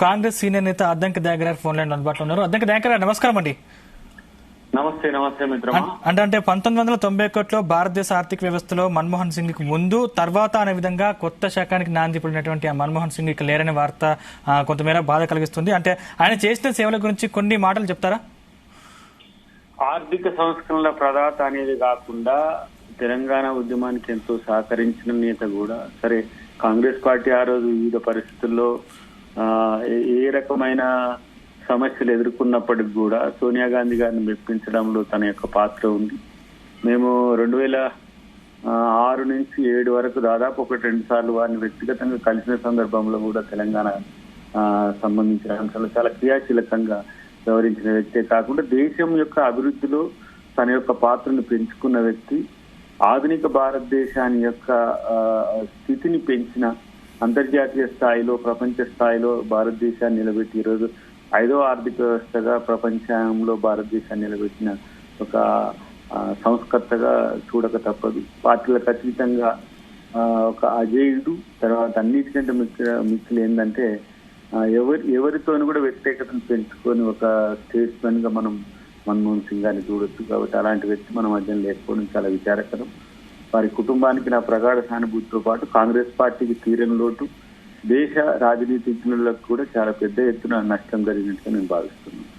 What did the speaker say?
Congress senior నేత అద్దంకి దయాకర్ గారు phone line అందుబాటులో ఉన్నారు. అద్దంకి దయాకర్ గారు నమస్కారం అండి. నమస్తే మిత్రమా. అంటే 1991లో భారతదేశ ఆర్థిక వ్యవస్థలో మన్మోహన్ సింగ్ కి ముందు తర్వాత అనే విధంగా కొత్త శకానికి నాంది పడినటువంటి ఆ మన్మోహన్ సింగ్ ఇక లేరనే వార్త కొంతమేర బాధ కలిగిస్తుంది. అంటే ఆయన చేసిన సేవల గురించి కొన్ని మాటలు చెప్తారా? ఆర్థిక సంస్కరణల ప్రదాత అనేది కాకుండా తెలంగాణ ఉద్యమానికి ఎంతో సహకరించిన నేత కూడా. సరే, కాంగ్రెస్ పార్టీ ఆ రోజు వివిధ పరిస్థితుల్లో ఏ రకమైన సమస్యలు ఎదుర్కొన్నప్పటికి కూడా సోనియా గాంధీ గారిని మెప్పించడంలో తన యొక్క పాత్ర ఉంది. మేము 2006 నుంచి 2007 వరకు దాదాపు 1-2 సార్లు వారిని వ్యక్తిగతంగా కలిసిన సందర్భంలో కూడా తెలంగాణ సంబంధించిన అంశాలు చాలా క్రియాశీలకంగా వ్యవహరించిన వ్యక్తే కాకుండా దేశం యొక్క అభివృద్ధిలో తన యొక్క పాత్రను పెంచుకున్న వ్యక్తి, ఆధునిక భారతదేశాన్ని యొక్క స్థితిని పెంచిన, అంతర్జాతీయ స్థాయిలో ప్రపంచ స్థాయిలో భారతదేశాన్ని నిలబెట్టి ఈరోజు 5వ ఆర్థిక వ్యవస్థగా ప్రపంచంలో భారతదేశాన్ని నిలబెట్టిన ఒక సంస్కర్తగా చూడక తప్పదు. పార్టీలకు అతీతంగా ఒక అజేయుడు. తర్వాత అన్నిటికంటే మిక్కిలు ఏంటంటే ఎవరితోనూ కూడా వ్యతిరేకతను పెంచుకొని ఒక స్టేట్స్మెన్ గా మనం మన్మోహన్ సింగ్ గారిని చూడొచ్చు. కాబట్టి అలాంటి వ్యక్తి మన మధ్యన లేకపోవడం చాలా విచారకరం. వారి కుటుంబానికి నా ప్రగాఢ సానుభూతితో పాటు కాంగ్రెస్ పార్టీకి తీరని లోటు, దేశ రాజనీతిజ్ఞులకు కూడా చాలా పెద్ద ఎత్తున నష్టం జరిగినట్టుగా నేను భావిస్తున్నాను.